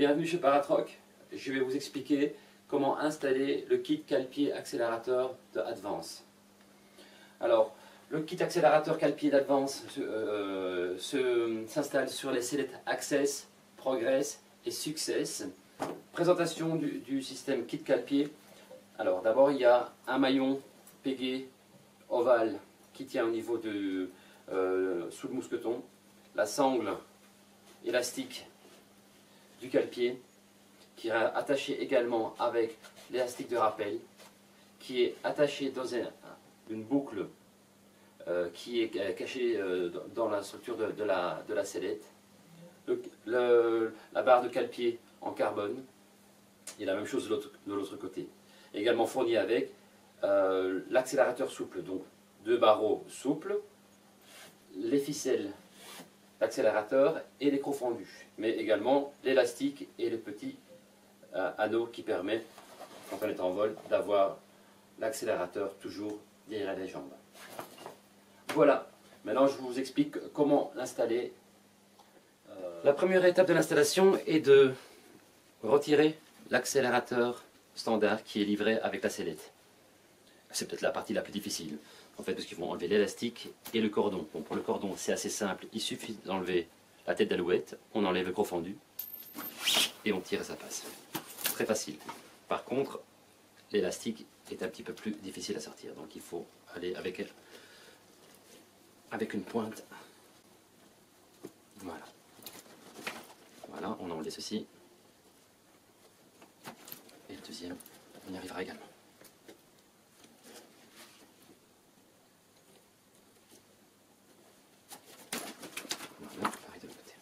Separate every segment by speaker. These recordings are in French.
Speaker 1: Bienvenue chez Paratroc. Je vais vous expliquer comment installer le kit cale-pied accélérateur de Advance. Alors, le kit accélérateur cale-pied d'Advance s'installe sur les sellettes Access, Progress et Success. Présentation du système kit cale-pied. Alors, d'abord, il y a un maillon pégé ovale qui tient au niveau de sous le mousqueton, la sangle élastique du cale-pied qui est attaché également avec l'élastique de rappel, qui est attaché dans une boucle qui est cachée dans la structure de la sellette, la barre de cale-pied en carbone, et la même chose de l'autre côté. Également fourni avec l'accélérateur souple, donc 2 barreaux souples, les ficelles d'accélérateur et l'écrou fendu, mais également l'élastique et le petit anneau qui permet, quand on est en vol, d'avoir l'accélérateur toujours derrière les jambes. Voilà, maintenant je vous explique comment l'installer. La première étape de l'installation est de retirer l'accélérateur standard qui est livré avec la sellette. C'est peut-être la partie la plus difficile, en fait, parce qu'ils vont enlever l'élastique et le cordon. Bon, pour le cordon, c'est assez simple, il suffit d'enlever la tête d'alouette, on enlève le gros fendu et on tire et ça passe. Très facile. Par contre, l'élastique est un petit peu plus difficile à sortir, donc il faut aller avec une pointe. Voilà. Voilà, on a enlevé ceci. Et le deuxième, on y arrivera également. Voilà, pareil de l'autre côté.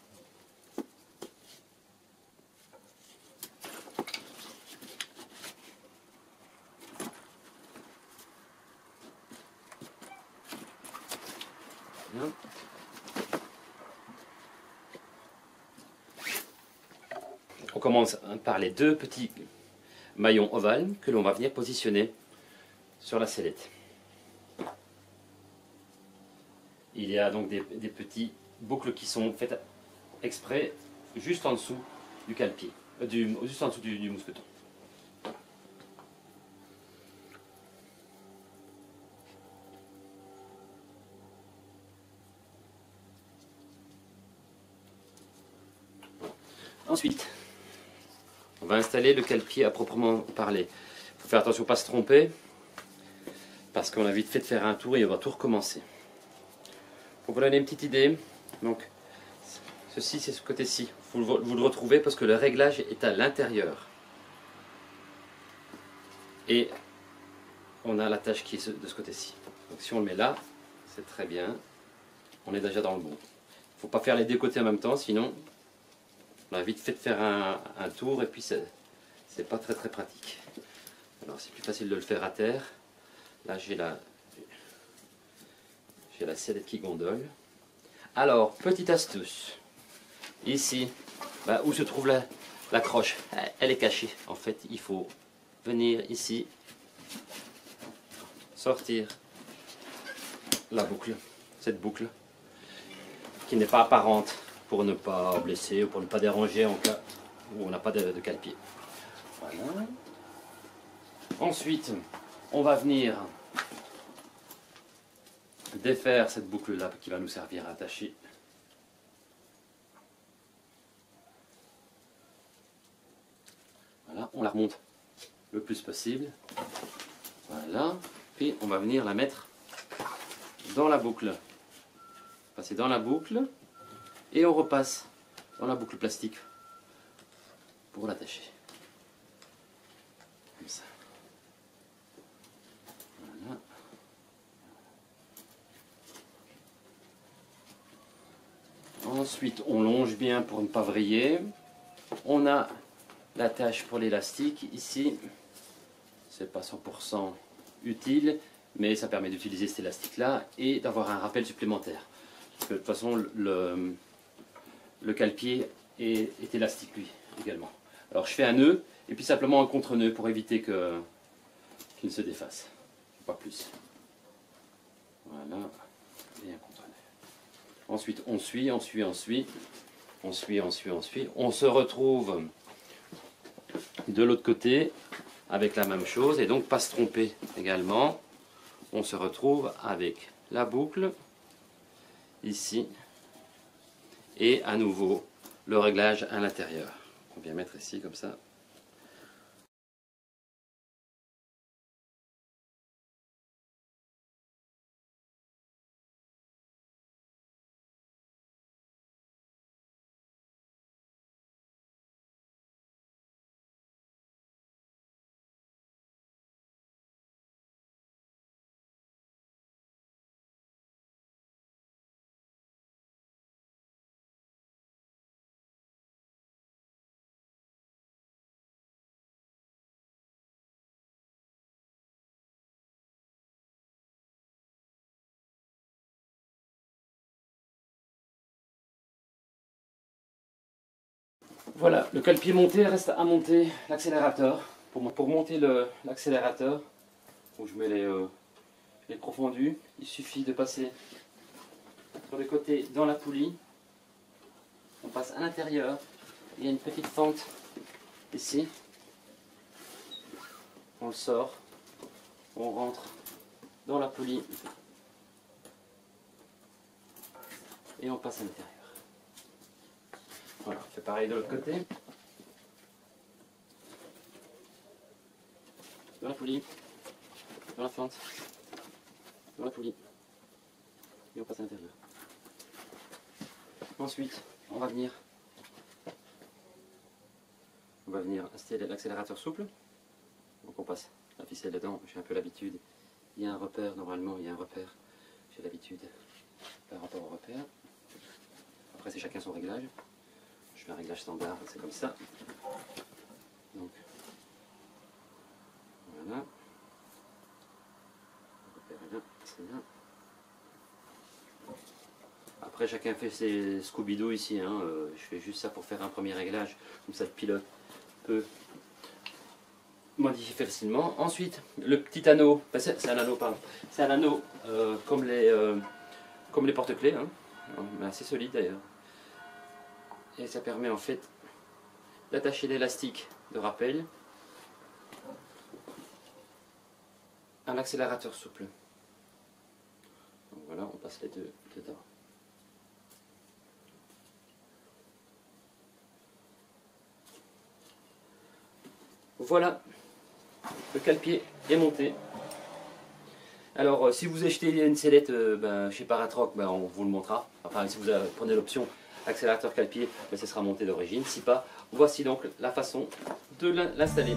Speaker 1: Bien. On commence par les 2 petits maillons ovales que l'on va venir positionner sur la sellette. Il y a donc des petits boucles qui sont faites exprès juste en dessous du cale-pied, juste en dessous du mousqueton. Ensuite, on va installer le cale-pied à proprement parler. Il faut faire attention à ne pas se tromper, parce qu'on a vite fait de faire un tour et on va tout recommencer. Pour vous donner une petite idée, donc ceci c'est ce côté-ci. Vous le retrouvez parce que le réglage est à l'intérieur. Et on a l'attache qui est de ce côté-ci. Donc si on le met là, c'est très bien. On est déjà dans le bon. Il ne faut pas faire les 2 côtés en même temps, sinon on a vite fait de faire un tour et puis c'est pas très pratique. Alors c'est plus facile de le faire à terre. Là j'ai la sellette qui gondole. Alors, petite astuce. Ici, où se trouve la croche, elle est cachée. En fait, il faut venir ici, sortir la boucle, cette boucle, qui n'est pas apparente, pour ne pas blesser ou pour ne pas déranger en cas où on n'a pas de cale-pied. Voilà. Ensuite, on va venir défaire cette boucle là qui va nous servir à attacher voilà, on la remonte le plus possible, voilà, puis on va venir la mettre dans la boucle, passer dans la boucle et on repasse dans la boucle plastique pour l'attacher comme ça. Voilà. Ensuite, on longe bien pour ne pas vriller. On a l'attache pour l'élastique ici. C'est pas 100% utile, mais ça permet d'utiliser cet élastique-là et d'avoir un rappel supplémentaire. Parce que de toute façon, le cale-pied est élastique lui également. Alors je fais un nœud et puis simplement un contre-nœud pour éviter qu'il ne se défasse. Pas plus. Voilà. Et un contre-nœud. Ensuite, on suit. On se retrouve de l'autre côté avec la même chose, et donc pas se tromper également. On se retrouve avec la boucle ici et à nouveau le réglage à l'intérieur. On vient mettre ici comme ça. Voilà, le cale-pied monté, reste à monter l'accélérateur. Pour monter l'accélérateur, où je mets les profondus, il suffit de passer sur le côté dans la poulie. On passe à l'intérieur, il y a une petite fente ici. On le sort, on rentre dans la poulie et on passe à l'intérieur. Voilà, on fait pareil de l'autre côté. Dans la poulie, dans la fente, dans la poulie, et on passe à l'intérieur. Ensuite, on va venir installer l'accélérateur souple. Donc on passe la ficelle dedans, j'ai un peu l'habitude. Il y a un repère, normalement il y a un repère. J'ai l'habitude par rapport au repère. Après c'est chacun son réglage. Je fais un réglage standard, c'est comme ça. Donc, voilà. Le repère est là, c'est là. Après chacun fait ses Scooby-Doo ici, hein. Je fais juste ça pour faire un premier réglage, comme ça le pilote peut modifier facilement. Ensuite, le petit anneau, c'est un anneau, pardon, c'est un anneau comme les porte-clés, hein. Assez solide d'ailleurs. Et ça permet en fait d'attacher l'élastique de rappel à l'accélérateur souple. Donc voilà, on passe les deux dedans. Voilà, le cale-pied est monté. Alors si vous achetez une sellette chez Paratroc, on vous le montrera. Enfin si vous prenez l'option accélérateur cale-pied, ce sera monté d'origine. Si pas, voici donc la façon de l'installer.